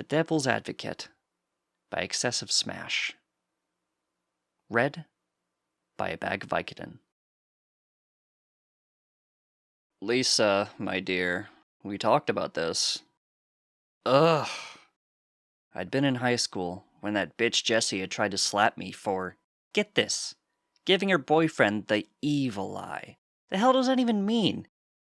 The Devil's Advocate by Excessive Smash. Read by a bag of Vicodin. Lisa, my dear, we talked about this. Ugh. I'd been in high school when that bitch Jessie had tried to slap me for, get this, giving her boyfriend the evil eye. The hell does that even mean?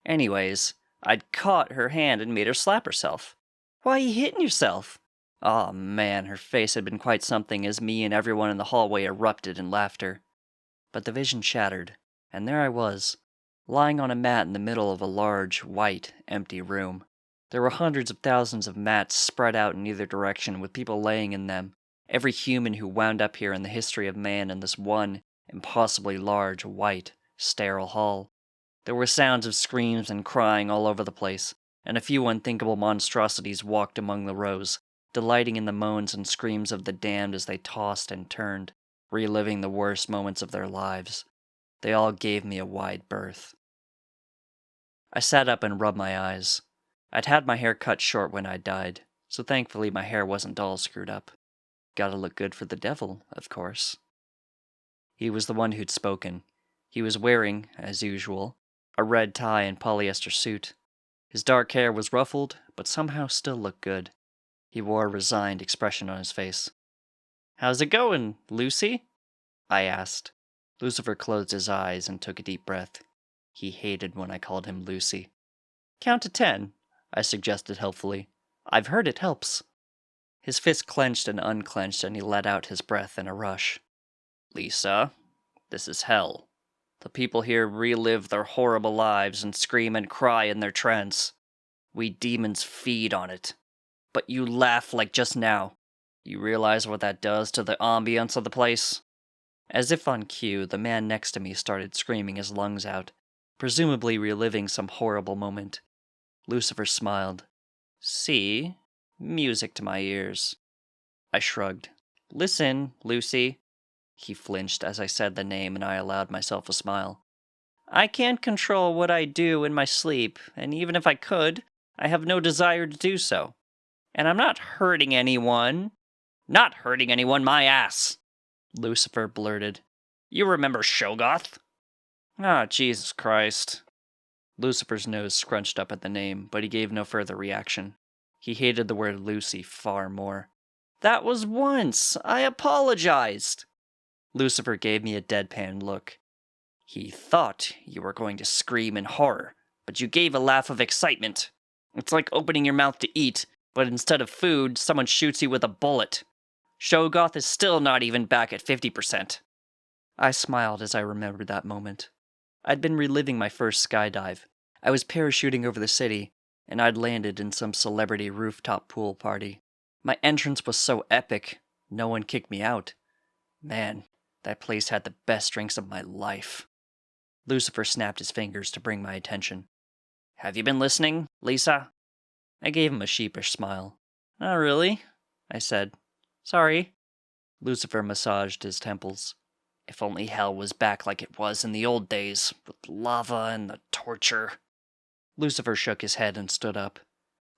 Anyways, I'd caught her hand and made her slap herself. Why are you hitting yourself? Aw, man, her face had been quite something as me and everyone in the hallway erupted in laughter. But the vision shattered, and there I was, lying on a mat in the middle of a large, white, empty room. There were hundreds of thousands of mats spread out in either direction with people laying in them, every human who wound up here in the history of man in this one, impossibly large, white, sterile hall. There were sounds of screams and crying all over the place, and a few unthinkable monstrosities walked among the rows, delighting in the moans and screams of the damned as they tossed and turned, reliving the worst moments of their lives. They all gave me a wide berth. I sat up and rubbed my eyes. I'd had my hair cut short when I died, so thankfully my hair wasn't all screwed up. Gotta look good for the devil, of course. He was the one who'd spoken. He was wearing, as usual, a red tie and polyester suit. His dark hair was ruffled, but somehow still looked good. He wore a resigned expression on his face. "How's it going, Lucy?" I asked. Lucifer closed his eyes and took a deep breath. He hated when I called him Lucy. "Count to 10, I suggested helpfully. "I've heard it helps." His fist clenched and unclenched, and he let out his breath in a rush. "Lisa, this is hell. The people here relive their horrible lives and scream and cry in their trance. We demons feed on it. But you laugh like just now. You realize what that does to the ambience of the place?" As if on cue, the man next to me started screaming his lungs out, presumably reliving some horrible moment. Lucifer smiled. "See? Music to my ears." I shrugged. "Listen, Lucy." He flinched as I said the name, and I allowed myself a smile. "I can't control what I do in my sleep, and even if I could, I have no desire to do so. And I'm not hurting anyone." "Not hurting anyone, my ass!" Lucifer blurted. "You remember Shoggoth?" "Ah, Jesus Christ." Lucifer's nose scrunched up at the name, but he gave no further reaction. He hated the word Lucy far more. "That was once. I apologized." Lucifer gave me a deadpan look. "He thought you were going to scream in horror, but you gave a laugh of excitement. It's like opening your mouth to eat, but instead of food, someone shoots you with a bullet. Shoggoth is still not even back at 50%. I smiled as I remembered that moment. I'd been reliving my first skydive. I was parachuting over the city, and I'd landed in some celebrity rooftop pool party. My entrance was so epic, no one kicked me out. Man, that place had the best drinks of my life. Lucifer snapped his fingers to bring my attention. "Have you been listening, Lisa?" I gave him a sheepish smile. "Not really," I said. "Sorry." Lucifer massaged his temples. "If only hell was back like it was in the old days, with lava and the torture." Lucifer shook his head and stood up.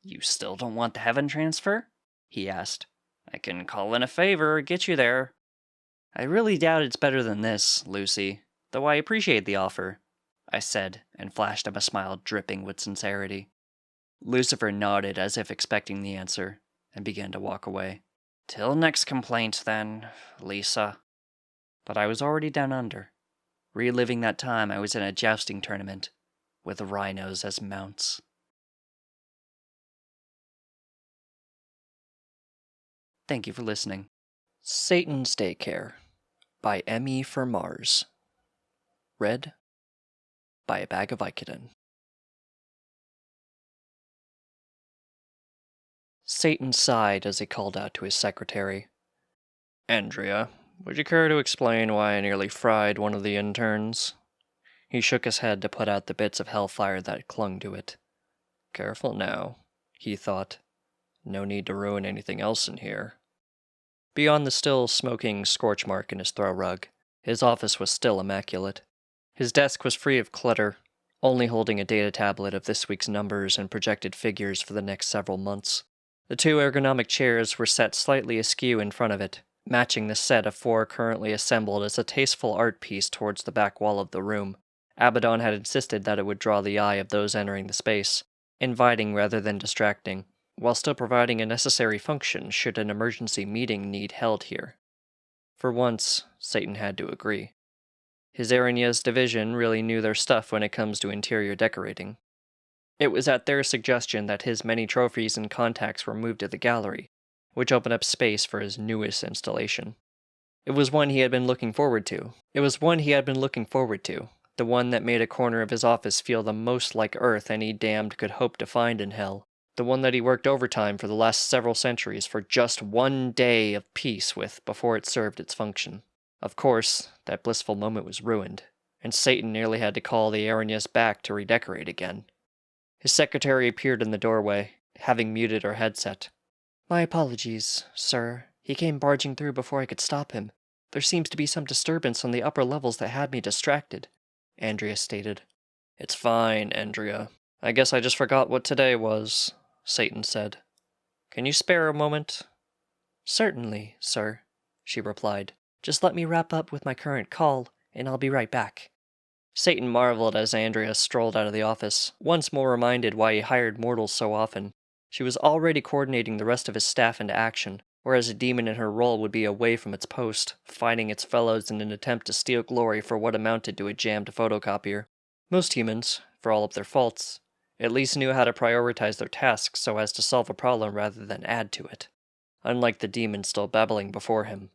"You still don't want the heaven transfer?" he asked. "I can call in a favor, get you there." "I really doubt it's better than this, Lucy, though I appreciate the offer," I said, and flashed him a smile dripping with sincerity. Lucifer nodded as if expecting the answer, and began to walk away. "Till next complaint, then, Lisa." But I was already down under, reliving that time I was in a jousting tournament with rhinos as mounts. Thank you for listening. Satan's Daycare by M.E. for Mars. Read by a bag of Vicodin. Satan sighed as he called out to his secretary. "Andrea, would you care to explain why I nearly fried one of the interns?" He shook his head to put out the bits of hellfire that clung to it. Careful now, he thought. No need to ruin anything else in here. Beyond the still smoking scorch mark in his throw rug, his office was still immaculate. His desk was free of clutter, only holding a data tablet of this week's numbers and projected figures for the next several months. The two ergonomic chairs were set slightly askew in front of it, matching the set of four currently assembled as a tasteful art piece towards the back wall of the room. Abaddon had insisted that it would draw the eye of those entering the space, inviting rather than distracting, while still providing a necessary function should an emergency meeting need held here. For once, Satan had to agree. His Aranya's division really knew their stuff when it comes to interior decorating. It was at their suggestion that his many trophies and contacts were moved to the gallery, which opened up space for his newest installation. It was one he had been looking forward to. The one that made a corner of his office feel the most like Earth any damned could hope to find in hell. The one that he worked overtime for the last several centuries for just one day of peace with before it served its function. Of course, that blissful moment was ruined, and Satan nearly had to call the Aranyas back to redecorate again. His secretary appeared in the doorway, having muted her headset. "My apologies, sir. He came barging through before I could stop him. There seems to be some disturbance on the upper levels that had me distracted," Andrea stated. "It's fine, Andrea. I guess I just forgot what today was," Satan said. "Can you spare a moment?" "Certainly, sir," she replied. "Just let me wrap up with my current call, and I'll be right back." Satan marveled as Andrea strolled out of the office, once more reminded why he hired mortals so often. She was already coordinating the rest of his staff into action, whereas a demon in her role would be away from its post, fighting its fellows in an attempt to steal glory for what amounted to a jammed photocopier. Most humans, for all of their faults, at least knew how to prioritize their tasks so as to solve a problem rather than add to it, unlike the demon still babbling before him.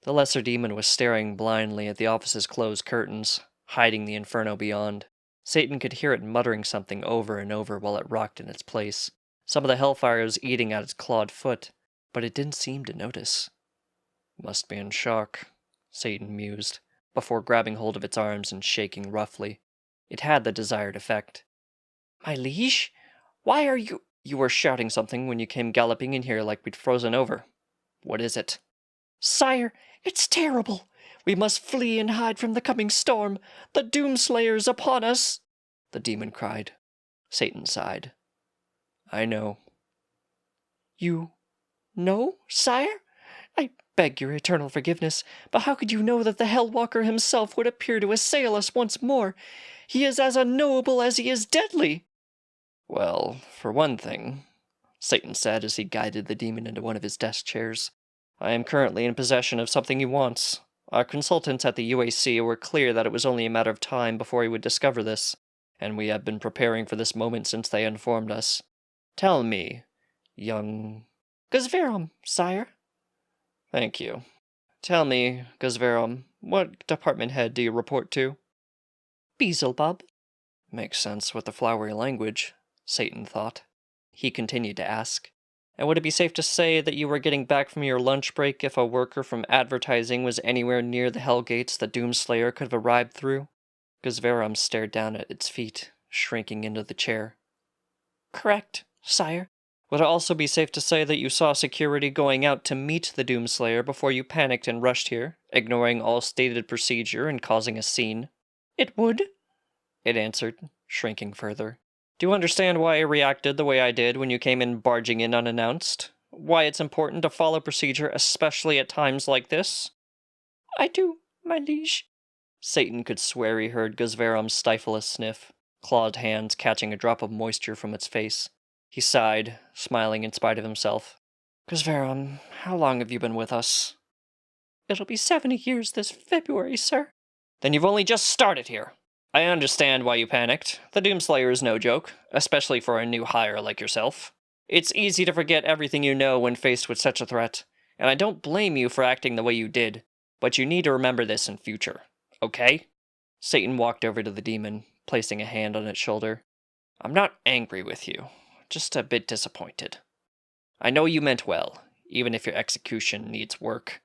The lesser demon was staring blindly at the office's closed curtains, hiding the inferno beyond. Satan could hear it muttering something over and over while it rocked in its place. Some of the hellfire was eating at its clawed foot, but it didn't seem to notice. "Must be in shock," Satan mused, before grabbing hold of its arms and shaking roughly. It had the desired effect. "My liege? Why are you—" "You were shouting something when you came galloping in here like we'd frozen over. What is it?" "Sire, it's terrible! We must flee and hide from the coming storm! The Doomslayer's upon us!" the demon cried. Satan sighed. "I know." "You know, sire? I beg your eternal forgiveness, but how could you know that the Hellwalker himself would appear to assail us once more? He is as unknowable as he is deadly." "Well, for one thing," Satan said as he guided the demon into one of his desk chairs, "I am currently in possession of something he wants. Our consultants at the UAC were clear that it was only a matter of time before he would discover this, and we have been preparing for this moment since they informed us. Tell me, young—" "Guzverum, sire." "Thank you. Tell me, Guzverum, what department head do you report to?" "Beelzebub." Makes sense with the flowery language, Satan thought. He continued to ask, "And would it be safe to say that you were getting back from your lunch break if a worker from advertising was anywhere near the hell gates the Doomslayer could have arrived through?" Guzverum stared down at its feet, shrinking into the chair. "Correct, sire." "Would it also be safe to say that you saw security going out to meet the Doomslayer before you panicked and rushed here, ignoring all stated procedure and causing a scene?" "It would," it answered, shrinking further. "Do you understand why I reacted the way I did when you came in barging in unannounced? Why it's important to follow procedure, especially at times like this?" "I do, my liege." Satan could swear he heard Guzverum stifle a sniff, clawed hands catching a drop of moisture from its face. He sighed, smiling in spite of himself. "Guzverum, how long have you been with us?" "It'll be 70 years this February, sir." "Then you've only just started here. I understand why you panicked. The Doomslayer is no joke, especially for a new hire like yourself. It's easy to forget everything you know when faced with such a threat, and I don't blame you for acting the way you did, but you need to remember this in future, okay?" Satan walked over to the demon, placing a hand on its shoulder. "I'm not angry with you, just a bit disappointed. I know you meant well, even if your execution needs work."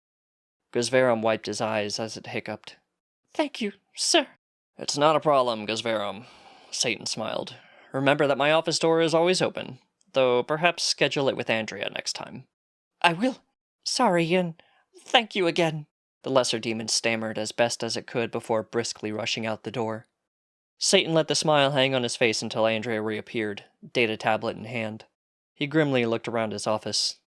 Guzverum wiped his eyes as it hiccuped. "Thank you, sir." "It's not a problem, Guzverum," Satan smiled. "Remember that my office door is always open, though perhaps schedule it with Andrea next time." "I will. Sorry, and thank you again," the lesser demon stammered as best as it could before briskly rushing out the door. Satan let the smile hang on his face until Andrea reappeared, data tablet in hand. He grimly looked around his office.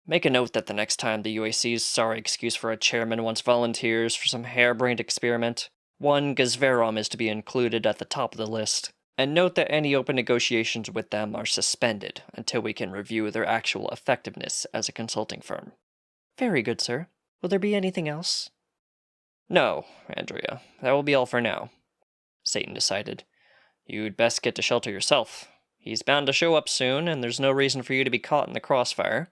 Make a note that the next time the UAC's sorry excuse for a chairman wants volunteers for some harebrained experiment, one Gazverom is to be included at the top of the list. And note that any open negotiations with them are suspended until we can review their actual effectiveness as a consulting firm. Very good, sir. Will there be anything else? No, Andrea. That will be all for now, Satan decided. You'd best get to Shelter yourself. He's bound to show up soon, and there's no reason for you to be caught in the crossfire.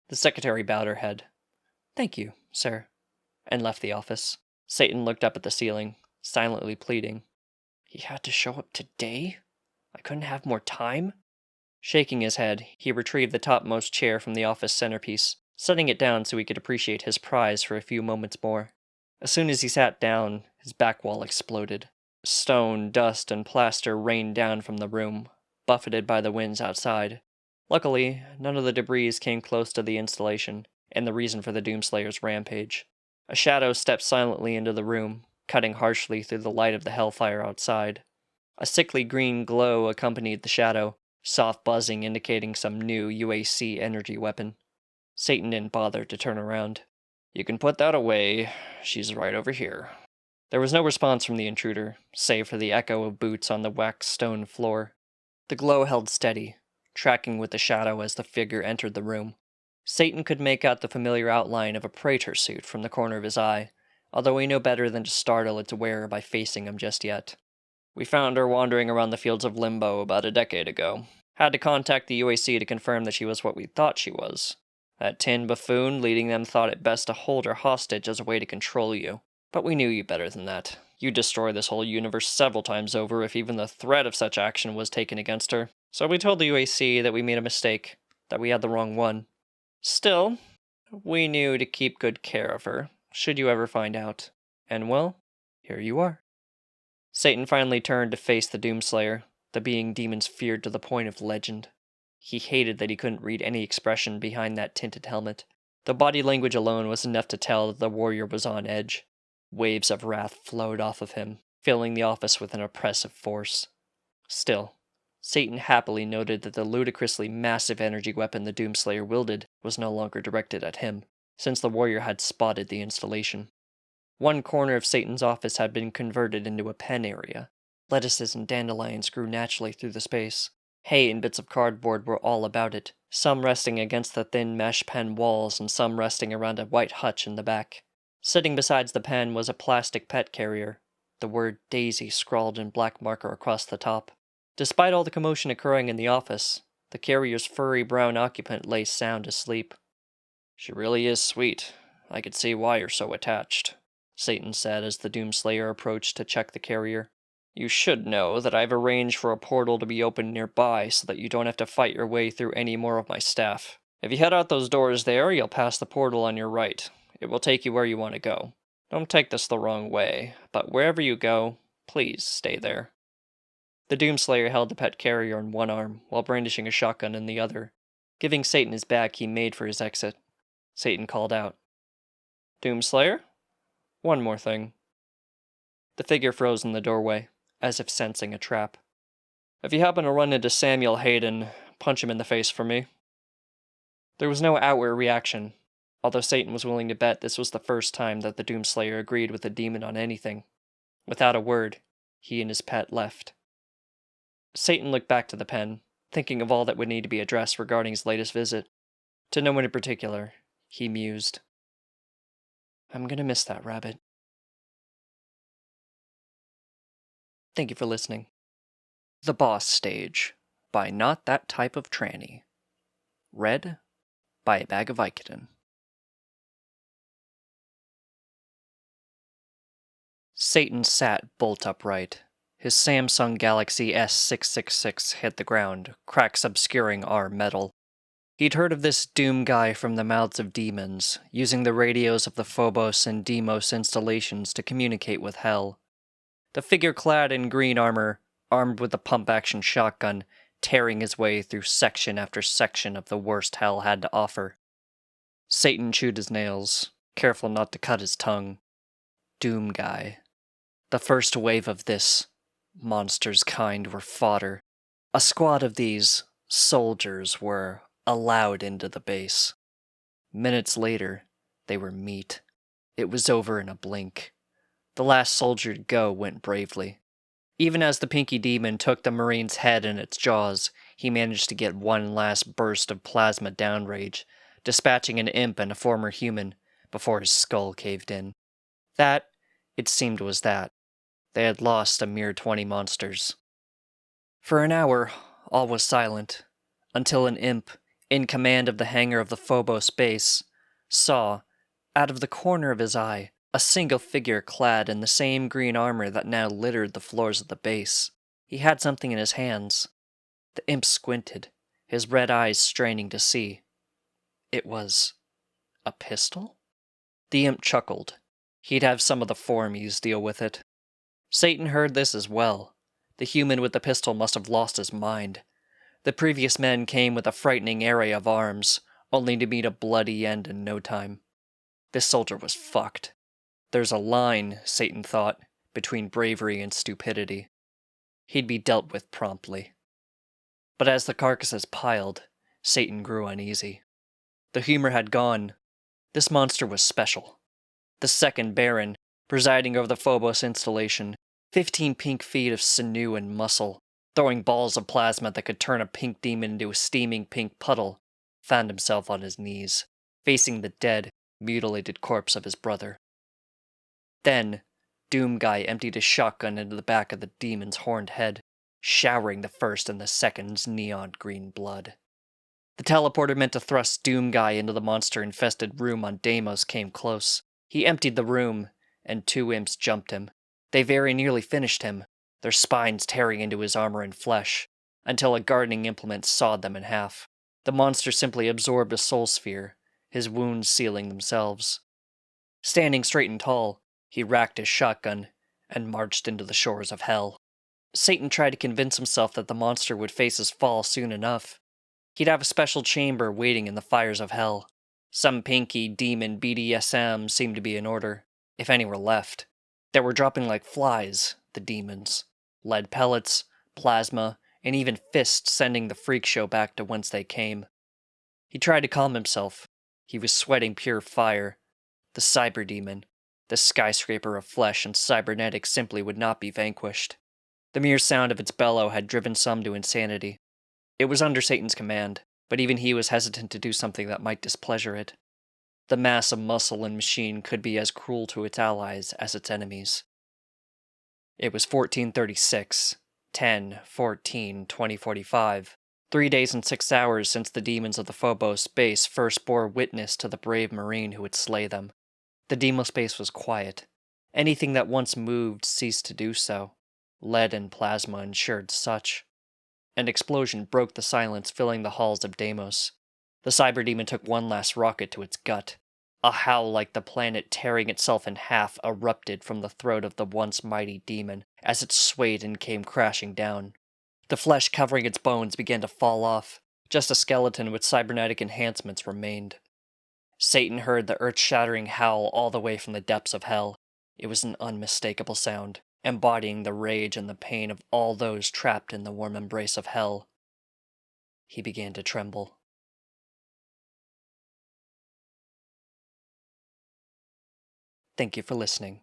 The secretary bowed her head. Thank you, sir, and left the office. Satan looked up at the ceiling, silently pleading. He had to show up today? I couldn't have more time? Shaking his head, he retrieved the topmost chair from the office centerpiece, setting it down so he could appreciate his prize for a few moments more. As soon as he sat down, his back wall exploded. Stone, dust, and plaster rained down from the room, buffeted by the winds outside. Luckily, none of the debris came close to the installation, and the reason for the Doomslayer's rampage. A shadow stepped silently into the room, cutting harshly through the light of the hellfire outside. A sickly green glow accompanied the shadow, soft buzzing indicating some new UAC energy weapon. Satan didn't bother to turn around. You can put that away. She's right over here. There was no response from the intruder, save for the echo of boots on the waxed stone floor. The glow held steady, tracking with the shadow as the figure entered the room. Satan could make out the familiar outline of a praetor suit from the corner of his eye, although he knew better than to startle its wearer by facing him just yet. We found her wandering around the fields of Limbo about a decade ago. Had to contact the UAC to confirm that she was what we thought she was. That tin buffoon leading them thought it best to hold her hostage as a way to control you. But we knew you better than that. You'd destroy this whole universe several times over if even the threat of such action was taken against her. So we told the UAC that we made a mistake, that we had the wrong one. Still, we knew to keep good care of her, should you ever find out. And well, here you are. Satan finally turned to face the Doomslayer, the being demons feared to the point of legend. He hated that he couldn't read any expression behind that tinted helmet. The body language alone was enough to tell that the warrior was on edge. Waves of wrath flowed off of him, filling the office with an oppressive force. Still, Satan happily noted that the ludicrously massive energy weapon the Doomslayer wielded was no longer directed at him, since the warrior had spotted the installation. One corner of Satan's office had been converted into a pen area. Lettuces and dandelions grew naturally through the space. Hay and bits of cardboard were all about it, some resting against the thin mesh pen walls and some resting around a white hutch in the back. Sitting beside the pen was a plastic pet carrier, the word Daisy scrawled in black marker across the top. Despite all the commotion occurring in the office, the carrier's furry brown occupant lay sound asleep. She really is sweet. I could see why you're so attached, Satan said as the Doomslayer approached to check the carrier. You should know that I've arranged for a portal to be opened nearby so that you don't have to fight your way through any more of my staff. If you head out those doors there, you'll pass the portal on your right. It will take you where you want to go. Don't take this the wrong way, but wherever you go, please stay there. The Doomslayer held the pet carrier in one arm, while brandishing a shotgun in the other. Giving Satan his back, he made for his exit. Satan called out, Doomslayer? One more thing. The figure froze in the doorway, as if sensing a trap. If you happen to run into Samuel Hayden, punch him in the face for me. There was no outward reaction, although Satan was willing to bet this was the first time that the Doomslayer agreed with the demon on anything. Without a word, he and his pet left. Satan looked back to the pen, thinking of all that would need to be addressed regarding his latest visit. To no one in particular, he mused. I'm gonna miss that rabbit. Thank you for listening. The Boss Stage by Not That Type of Tranny. Read by A Bag of Vicodin. Satan sat bolt upright. His Samsung Galaxy S666 hit the ground, cracks obscuring our metal. He'd heard of this Doom guy from the mouths of demons, using the radios of the Phobos and Deimos installations to communicate with Hell. The figure clad in green armor, armed with a pump-action shotgun, tearing his way through section after section of the worst Hell had to offer. Satan chewed his nails, careful not to cut his tongue. Doom guy. The first wave of this monster's kind were fodder. A squad of these soldiers were allowed into the base. Minutes later, they were meat. It was over in a blink. The last soldier to go went bravely. Even as the Pinky Demon took the Marine's head in its jaws, he managed to get one last burst of plasma downrage, dispatching an imp and a former human before his skull caved in. That, it seemed, was that. They had lost a mere 20 monsters. For an hour, all was silent, until an imp, in command of the hangar of the Phobos base, saw, out of the corner of his eye, a single figure clad in the same green armor that now littered the floors of the base. He had something in his hands. The imp squinted, his red eyes straining to see. It was a pistol? The imp chuckled. He'd have some of the formies deal with it. Satan heard this as well. The human with the pistol must have lost his mind. The previous men came with a frightening array of arms, only to meet a bloody end in no time. This soldier was fucked. There's a line, Satan thought, between bravery and stupidity. He'd be dealt with promptly. But as the carcasses piled, Satan grew uneasy. The humor had gone. This monster was special. The second Baron, presiding over the Phobos installation, 15 pink feet of sinew and muscle, throwing balls of plasma that could turn a pink demon into a steaming pink puddle, found himself on his knees, facing the dead, mutilated corpse of his brother. Then, Doom Guy emptied his shotgun into the back of the demon's horned head, showering the first and the second's neon green blood. The teleporter meant to thrust Doom Guy into the monster-infested room on Deimos came close. He emptied the room, and 2 imps jumped him. They very nearly finished him, their spines tearing into his armor and flesh, until a gardening implement sawed them in half. The monster simply absorbed a soul sphere, his wounds sealing themselves. Standing straight and tall, he racked his shotgun and marched into the shores of hell. Satan tried to convince himself that the monster would face his fall soon enough. He'd have a special chamber waiting in the fires of hell. Some pinky demon BDSM seemed to be in order, if any were left. They were dropping like flies, the demons. Lead pellets, plasma, and even fists sending the freak show back to whence they came. He tried to calm himself. He was sweating pure fire. The cyber demon, the skyscraper of flesh and cybernetics simply would not be vanquished. The mere sound of its bellow had driven some to insanity. It was under Satan's command, but even he was hesitant to do something that might displeasure it. The mass of muscle and machine could be as cruel to its allies as its enemies. It was 1436, 10/14/2045, 3 days and 6 hours since the demons of the Phobos base first bore witness to the brave Marine who would slay them. The Deimos base was quiet. Anything that once moved ceased to do so. Lead and plasma ensured such. An explosion broke the silence filling the halls of Deimos. The cyber demon took one last rocket to its gut. A howl like the planet tearing itself in half erupted from the throat of the once mighty demon as it swayed and came crashing down. The flesh covering its bones began to fall off. Just a skeleton with cybernetic enhancements remained. Satan heard the earth-shattering howl all the way from the depths of hell. It was an unmistakable sound, embodying the rage and the pain of all those trapped in the warm embrace of hell. He began to tremble. Thank you for listening.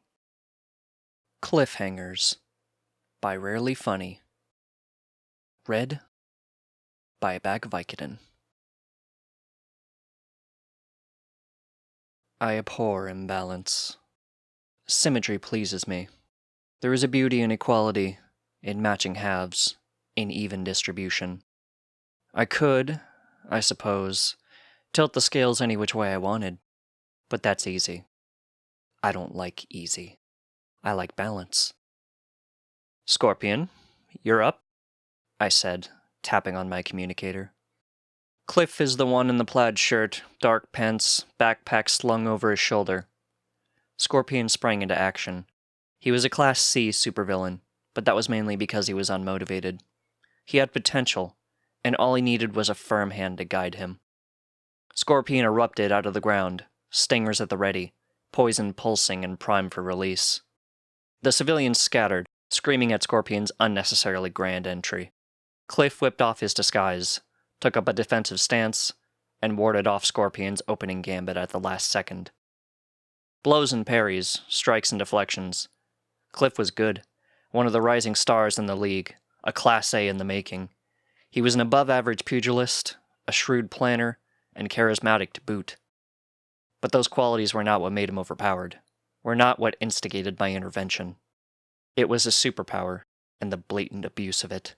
Cliffhangers by Rarely Funny. Read by a bag of Vicodin. I abhor imbalance. Symmetry pleases me. There is a beauty in equality, in matching halves, in even distribution. I could, I suppose, tilt the scales any which way I wanted, but that's easy. I don't like easy. I like balance. Scorpion, you're up, I said, tapping on my communicator. Cliff is the one in the plaid shirt, dark pants, backpack slung over his shoulder. Scorpion sprang into action. He was a Class C supervillain, but that was mainly because he was unmotivated. He had potential, and all he needed was a firm hand to guide him. Scorpion erupted out of the ground, stingers at the ready, poison pulsing and primed for release. The civilians scattered, screaming at Scorpion's unnecessarily grand entry. Cliff whipped off his disguise, took up a defensive stance, and warded off Scorpion's opening gambit at the last second. Blows and parries, strikes and deflections. Cliff was good, one of the rising stars in the league, a Class A in the making. He was an above-average pugilist, a shrewd planner, and charismatic to boot. But those qualities were not what made him overpowered, were not what instigated my intervention. It was his superpower, and the blatant abuse of it.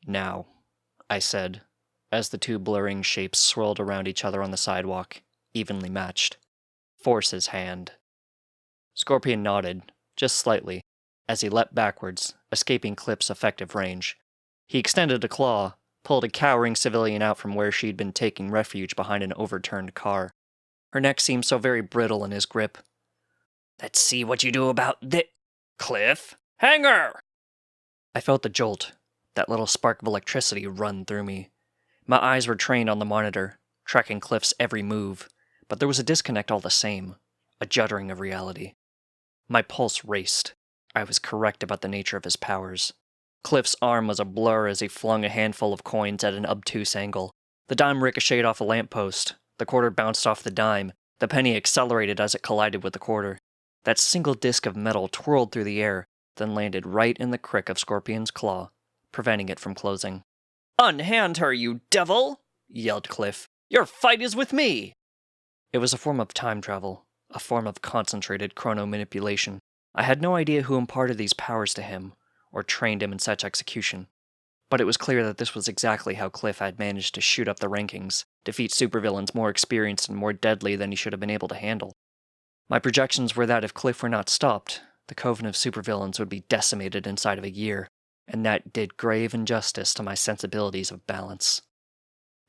"Now," I said, as the two blurring shapes swirled around each other on the sidewalk, evenly matched. "Force his hand." Scorpion nodded, just slightly, as he leapt backwards, escaping Cliff's effective range. He extended a claw, pulled a cowering civilian out from where she'd been taking refuge behind an overturned car. Her neck seemed so very brittle in his grip. "Let's see what you do about this, Cliff. Hanger!" I felt the jolt, that little spark of electricity run through me. My eyes were trained on the monitor, tracking Cliff's every move, but there was a disconnect all the same, a juddering of reality. My pulse raced. I was correct about the nature of his powers. Cliff's arm was a blur as he flung a handful of coins at an obtuse angle. The dime ricocheted off a lamppost. The quarter bounced off the dime. The penny accelerated as it collided with the quarter. That single disc of metal twirled through the air, then landed right in the crick of Scorpion's claw, preventing it from closing. "Unhand her, you devil!" yelled Cliff. "Your fight is with me!" It was a form of time travel, a form of concentrated chrono-manipulation. I had no idea who imparted these powers to him, or trained him in such execution. But it was clear that this was exactly how Cliff had managed to shoot up the rankings, defeat supervillains more experienced and more deadly than he should have been able to handle. My projections were that if Cliff were not stopped, the coven of supervillains would be decimated inside of a year, and that did grave injustice to my sensibilities of balance.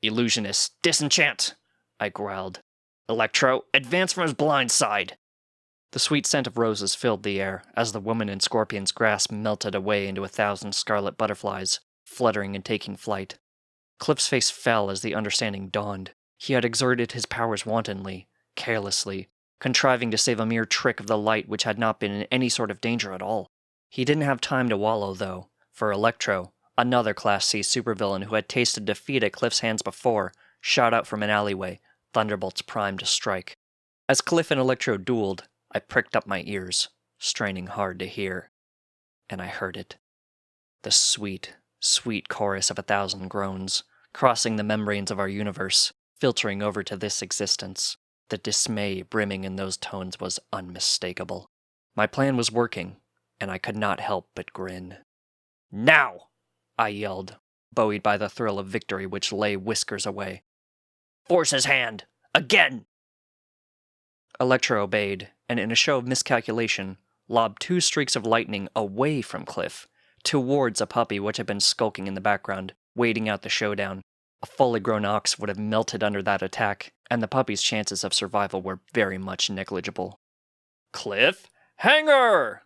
"Illusionist, disenchant!" I growled. "Electro, advance from his blind side!" The sweet scent of roses filled the air as the woman in Scorpion's grasp melted away into 1,000 scarlet butterflies, fluttering and taking flight. Cliff's face fell as the understanding dawned. He had exerted his powers wantonly, carelessly, contriving to save a mere trick of the light which had not been in any sort of danger at all. He didn't have time to wallow, though, for Electro, another Class C supervillain who had tasted defeat at Cliff's hands before, shot out from an alleyway, thunderbolts primed to strike. As Cliff and Electro dueled, I pricked up my ears, straining hard to hear. And I heard it. The sweet, sweet chorus of 1,000 groans, crossing the membranes of our universe, filtering over to this existence. The dismay brimming in those tones was unmistakable. My plan was working, and I could not help but grin. "Now!" I yelled, buoyed by the thrill of victory which lay whiskers away. "Force his hand! Again!" Electro obeyed, and in a show of miscalculation, lobbed 2 streaks of lightning away from Cliff, towards a puppy which had been skulking in the background, waiting out the showdown. A fully grown ox would have melted under that attack, and the puppy's chances of survival were very much negligible. "Cliff, hanger!"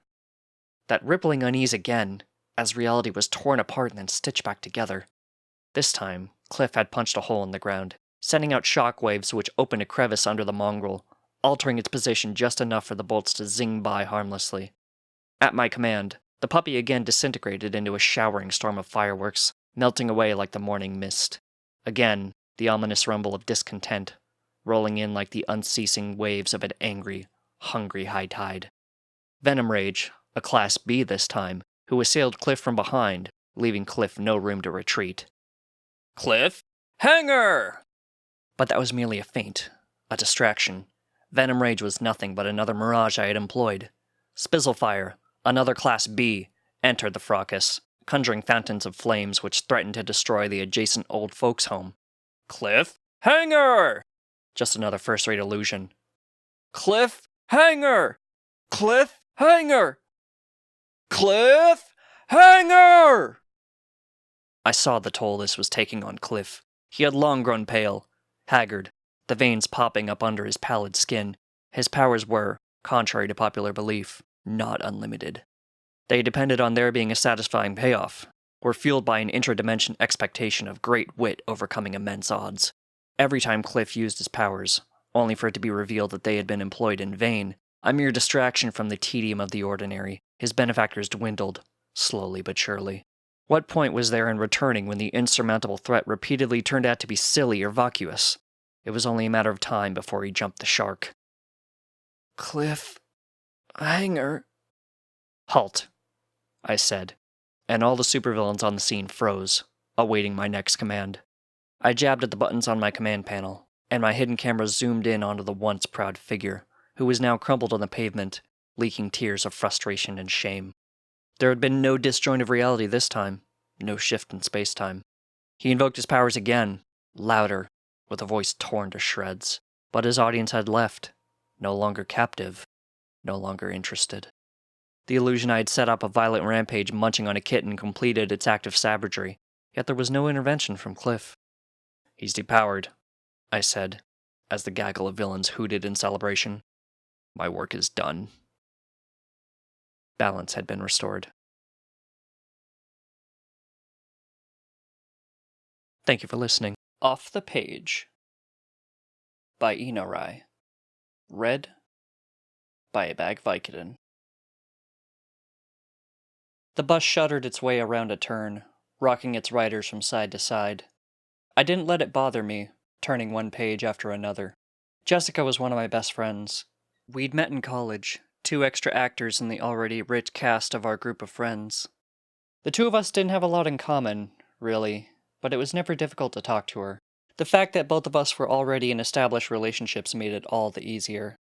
That rippling unease again, as reality was torn apart and then stitched back together. This time, Cliff had punched a hole in the ground, sending out shockwaves which opened a crevice under the mongrel, altering its position just enough for the bolts to zing by harmlessly. At my command, the puppy again disintegrated into a showering storm of fireworks, melting away like the morning mist. Again, the ominous rumble of discontent, rolling in like the unceasing waves of an angry, hungry high tide. Venom Rage, a Class B this time, who assailed Cliff from behind, leaving Cliff no room to retreat. "Cliff, hanger!" But that was merely a feint, a distraction. Venom Rage was nothing but another mirage I had employed. Spizzlefire, another Class B, entered the fracas, conjuring fountains of flames which threatened to destroy the adjacent old folks' home. "Cliff, hanger!" Just another first-rate illusion. "Cliff, hanger! Cliff, hanger! Cliff, hanger!" I saw the toll this was taking on Cliff. He had long grown pale, haggard, the veins popping up under his pallid skin. His powers were, contrary to popular belief, not unlimited. They depended on there being a satisfying payoff, were fueled by an intradimension expectation of great wit overcoming immense odds. Every time Cliff used his powers, only for it to be revealed that they had been employed in vain, a mere distraction from the tedium of the ordinary, his benefactors dwindled, slowly but surely. What point was there in returning when the insurmountable threat repeatedly turned out to be silly or vacuous? It was only a matter of time before he jumped the shark. Cliff. Hanger. Halt, I said, and all the supervillains on the scene froze, awaiting my next command. I jabbed at the buttons on my command panel, and my hidden camera zoomed in onto the once proud figure, who was now crumpled on the pavement, leaking tears of frustration and shame. There had been no disjoint of reality this time, no shift in space-time. He invoked his powers again, louder, with a voice torn to shreds. But his audience had left, no longer captive, no longer interested. The illusion I had set up a violent rampage munching on a kitten completed its act of savagery, yet there was no intervention from Cliff. He's depowered, I said, as the gaggle of villains hooted in celebration. My work is done. Balance had been restored. Thank you for listening. Off the Page by Inorai. Read by a Bag Vicodin. The bus shuddered its way around a turn, rocking its riders from side to side. I didn't let it bother me, turning one page after another. Jessica was one of my best friends. We'd met in college, 2 extra actors in the already rich cast of our group of friends. The 2 of us didn't have a lot in common, really, but it was never difficult to talk to her. The fact that both of us were already in established relationships made it all the easier.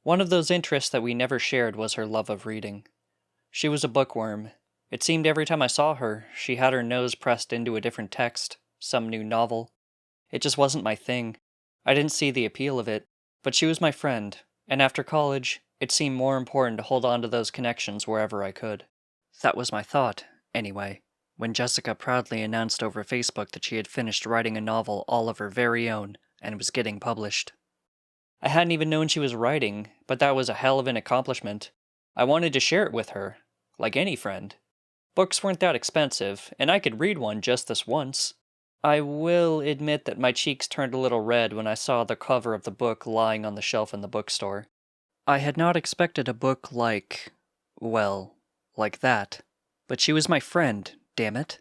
One of those interests that we never shared was her love of reading. She was a bookworm. It seemed every time I saw her, she had her nose pressed into a different text, some new novel. It just wasn't my thing. I didn't see the appeal of it, but she was my friend, and after college, it seemed more important to hold on to those connections wherever I could. That was my thought, anyway, when Jessica proudly announced over Facebook that she had finished writing a novel all of her very own and was getting published. I hadn't even known she was writing, but that was a hell of an accomplishment. I wanted to share it with her, like any friend. Books weren't that expensive, and I could read one just this once. I will admit that my cheeks turned a little red when I saw the cover of the book lying on the shelf in the bookstore. I had not expected a book like that. But she was my friend, damn it.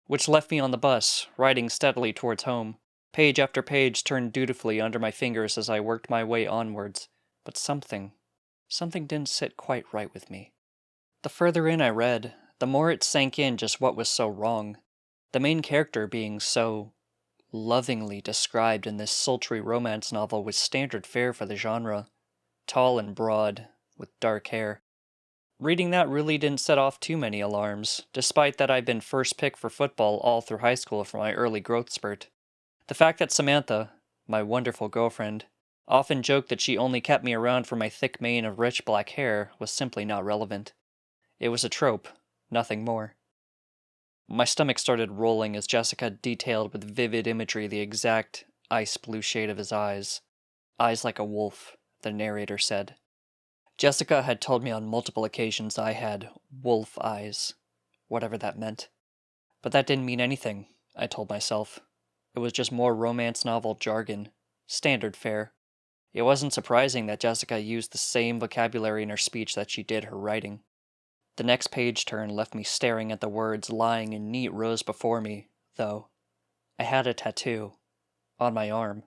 Which left me on the bus, riding steadily towards home. Page after page turned dutifully under my fingers as I worked my way onwards, but something didn't sit quite right with me. The further in I read, the more it sank in just what was so wrong. The main character being so lovingly described in this sultry romance novel was standard fare for the genre. Tall and broad, with dark hair. Reading that really didn't set off too many alarms, despite that I'd been first pick for football all through high school for my early growth spurt. The fact that Samantha, my wonderful girlfriend, often joked that she only kept me around for my thick mane of rich black hair was simply not relevant. It was a trope, nothing more. My stomach started rolling as Jessica detailed with vivid imagery the exact ice blue shade of his eyes. Eyes like a wolf, the narrator said. Jessica had told me on multiple occasions I had wolf eyes, whatever that meant. But that didn't mean anything, I told myself. It was just more romance novel jargon, standard fare. It wasn't surprising that Jessica used the same vocabulary in her speech that she did her writing. The next page turn left me staring at the words lying in neat rows before me, though. I had a tattoo. On my arm.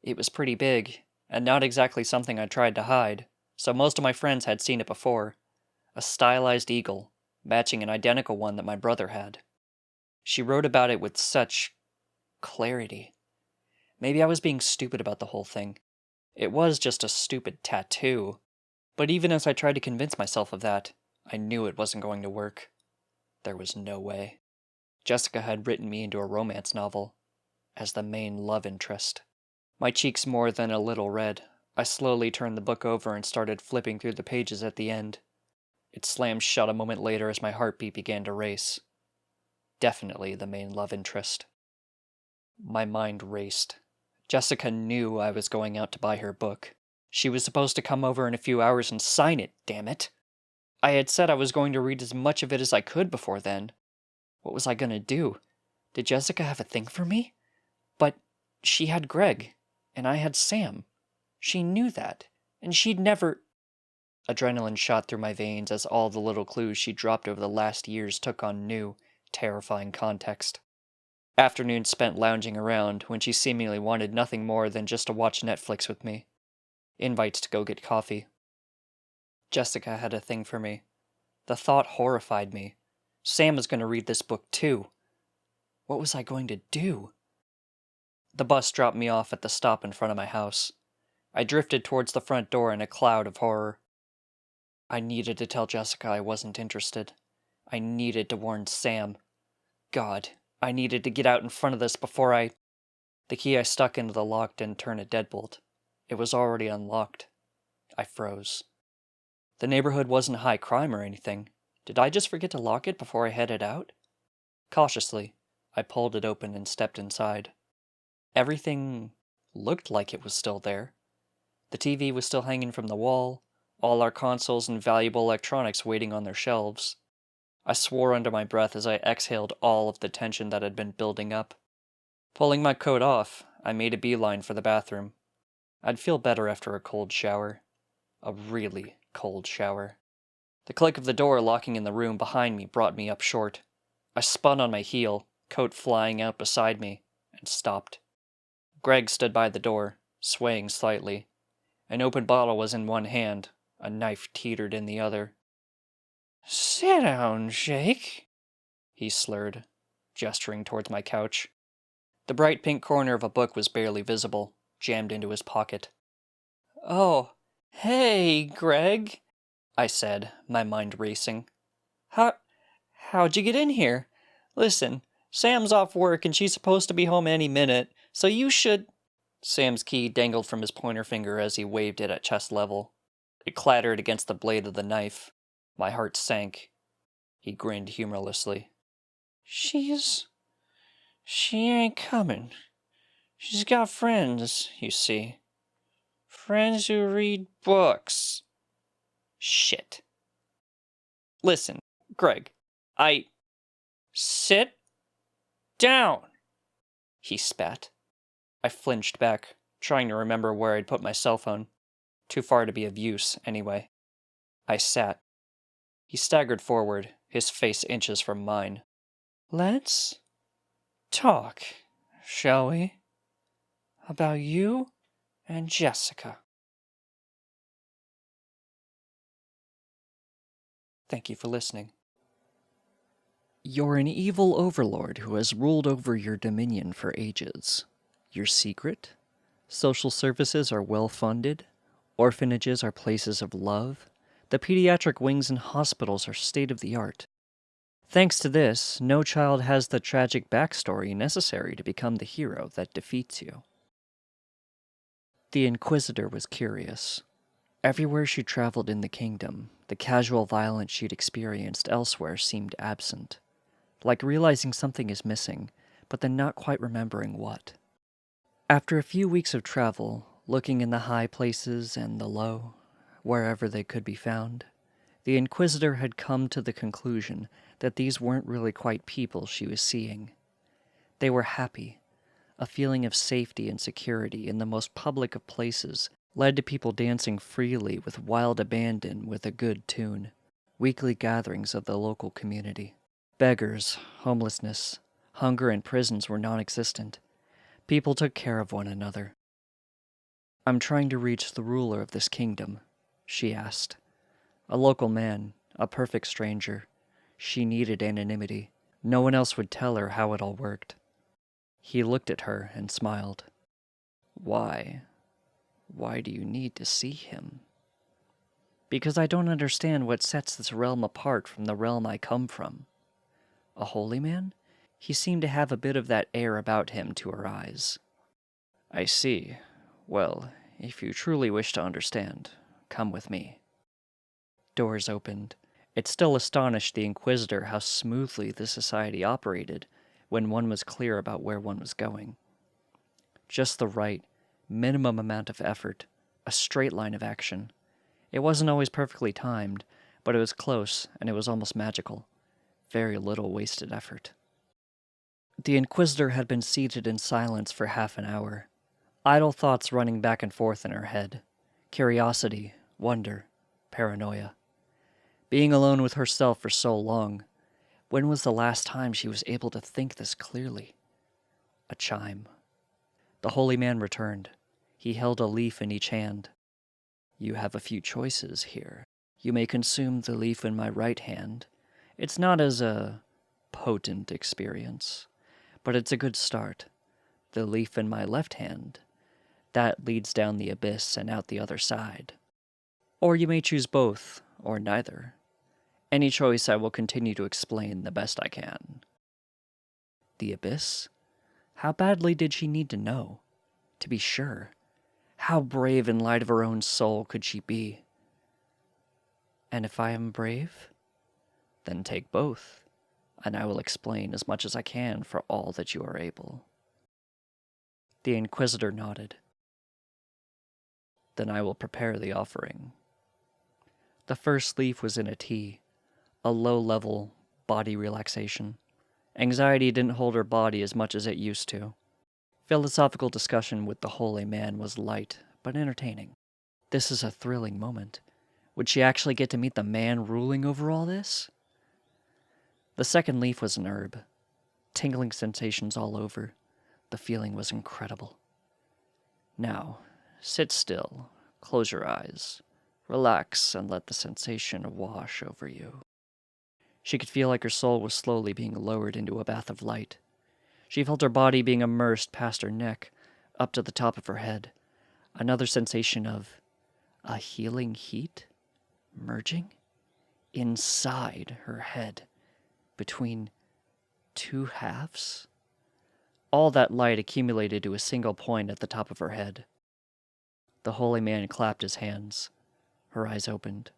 It was pretty big, and not exactly something I tried to hide, so most of my friends had seen it before. A stylized eagle, matching an identical one that my brother had. She wrote about it with such clarity. Maybe I was being stupid about the whole thing. It was just a stupid tattoo. But even as I tried to convince myself of that, I knew it wasn't going to work. There was no way. Jessica had written me into a romance novel, as the main love interest. My cheeks more than a little red. I slowly turned the book over and started flipping through the pages at the end. It slammed shut a moment later as my heartbeat began to race. Definitely the main love interest. My mind raced. Jessica knew I was going out to buy her book. She was supposed to come over in a few hours and sign it, damn it. I had said I was going to read as much of it as I could before then. What was I going to do? Did Jessica have a thing for me? But she had Greg, and I had Sam. She knew that, and she'd never... Adrenaline shot through my veins as all the little clues she dropped over the last years took on new, terrifying context. Afternoons spent lounging around when she seemingly wanted nothing more than just to watch Netflix with me. Invites to go get coffee. Jessica had a thing for me. The thought horrified me. Sam was going to read this book too. What was I going to do? The bus dropped me off at the stop in front of my house. I drifted towards the front door in a cloud of horror. I needed to tell Jessica I wasn't interested. I needed to warn Sam. God, I needed to get out in front of this before I... The key I stuck into the lock didn't turn a deadbolt. It was already unlocked. I froze. The neighborhood wasn't high crime or anything. Did I just forget to lock it before I headed out? Cautiously, I pulled it open and stepped inside. Everything looked like it was still there. The TV was still hanging from the wall, all our consoles and valuable electronics waiting on their shelves. I swore under my breath as I exhaled all of the tension that had been building up. Pulling my coat off, I made a beeline for the bathroom. I'd feel better after a cold shower. A really cold shower. The click of the door locking in the room behind me brought me up short. I spun on my heel, coat flying out beside me, and stopped. Greg stood by the door, swaying slightly. An open bottle was in one hand, a knife teetered in the other. "Sit down, Jake," he slurred, gesturing towards my couch. The bright pink corner of a book was barely visible, jammed into his pocket. "Oh, hey, Greg," I said, my mind racing. How'd you get in here? Listen, Sam's off work and she's supposed to be home any minute, so you should... Sam's key dangled from his pointer finger as he waved it at chest level. It clattered against the blade of the knife. My heart sank. He grinned humorlessly. She ain't coming. She's got friends, you see. Friends who read books. Shit. Listen, Greg, Sit down, he spat. I flinched back, trying to remember where I'd put my cell phone. Too far to be of use, anyway. I sat. He staggered forward, his face inches from mine. Let's talk, shall we? About you and Jessica. Thank you for listening. You're an evil overlord who has ruled over your dominion for ages. You're secret. Social services are well funded. Orphanages are places of love. The pediatric wings in hospitals are state-of-the-art. Thanks to this, no child has the tragic backstory necessary to become the hero that defeats you. The Inquisitor was curious. Everywhere she traveled in the kingdom, the casual violence she'd experienced elsewhere seemed absent. Like realizing something is missing, but then not quite remembering what. After a few weeks of travel, looking in the high places and the low, wherever they could be found, the Inquisitor had come to the conclusion that these weren't really quite people she was seeing. They were happy. A feeling of safety and security in the most public of places led to people dancing freely with wild abandon with a good tune. Weekly gatherings of the local community. Beggars, homelessness, hunger, and prisons were non-existent. People took care of one another. I'm trying to reach the ruler of this kingdom, she asked. A local man, a perfect stranger. She needed anonymity. No one else would tell her how it all worked. He looked at her and smiled. Why? Why do you need to see him? Because I don't understand what sets this realm apart from the realm I come from. A holy man? He seemed to have a bit of that air about him to her eyes. I see. Well, if you truly wish to understand, come with me. Doors opened. It still astonished the Inquisitor how smoothly the society operated when one was clear about where one was going. Just the right, minimum amount of effort, a straight line of action. It wasn't always perfectly timed, but it was close and it was almost magical. Very little wasted effort. The Inquisitor had been seated in silence for half an hour, idle thoughts running back and forth in her head. Curiosity, wonder, paranoia. Being alone with herself for so long, When was the last time she was able to think this clearly? A chime. The holy man returned. He held a leaf in each hand. You have a few choices here. You may consume the leaf in my right hand. It's not as a potent experience, but it's a good start. The leaf in my left hand, that leads down the abyss and out the other side. Or you may choose both, or neither. Any choice I will continue to explain the best I can. The abyss? How badly did she need to know? To be sure. How brave in light of her own soul could she be? And if I am brave? Then take both, and I will explain as much as I can for all that you are able. The Inquisitor nodded. Then I will prepare the offering. The first leaf was in a tea, a low-level body relaxation. Anxiety didn't hold her body as much as it used to. Philosophical discussion with the holy man was light, but entertaining. This is a thrilling moment. Would she actually get to meet the man ruling over all this? The second leaf was an herb. Tingling sensations all over. The feeling was incredible. Now, sit still, close your eyes, relax, and let the sensation wash over you. She could feel like her soul was slowly being lowered into a bath of light. She felt her body being immersed past her neck, up to the top of her head. Another sensation of a healing heat merging inside her head, between two halves. All that light accumulated to a single point at the top of her head. The holy man clapped his hands. Her eyes opened.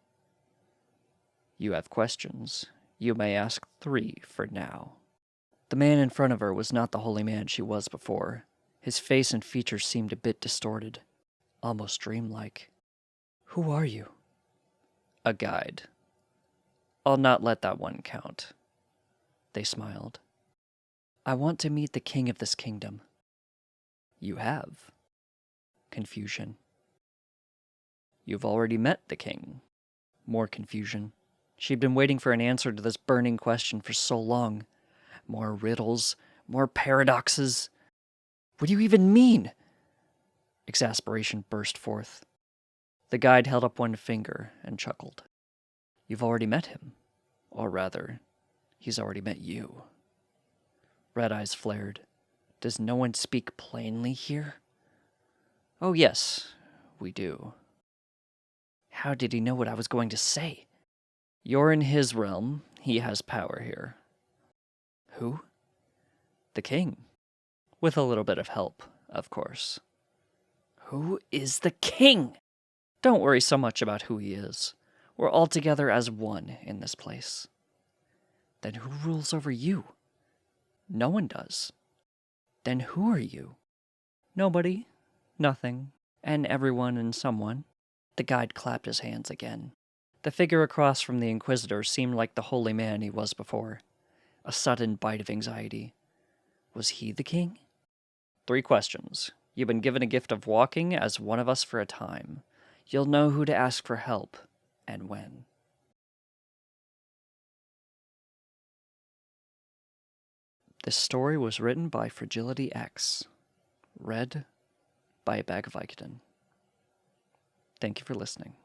You have questions. You may ask 3 for now. The man in front of her was not the holy man she was before. His face and features seemed a bit distorted, almost dreamlike. Who are you? A guide. I'll not let that one count. They smiled. I want to meet the king of this kingdom. You have. Confusion. You've already met the king. More confusion. She'd been waiting for an answer to this burning question for so long. More riddles, more paradoxes. What do you even mean? Exasperation burst forth. The guide held up one finger and chuckled. You've already met him. Or rather, he's already met you. Red eyes flared. Does no one speak plainly here? Oh yes, we do. How did he know what I was going to say? You're in his realm. He has power here. Who? The king. With a little bit of help, of course. Who is the king? Don't worry so much about who he is. We're all together as one in this place. Then who rules over you? No one does. Then who are you? Nobody, nothing, and everyone and someone. The guide clapped his hands again. The figure across from the Inquisitor seemed like the holy man he was before. A sudden bite of anxiety. Was he the king? 3 questions. You've been given a gift of walking as one of us for a time. You'll know who to ask for help, and when. This story was written by Fragility X. Read by a Bag of Vicodin. Thank you for listening.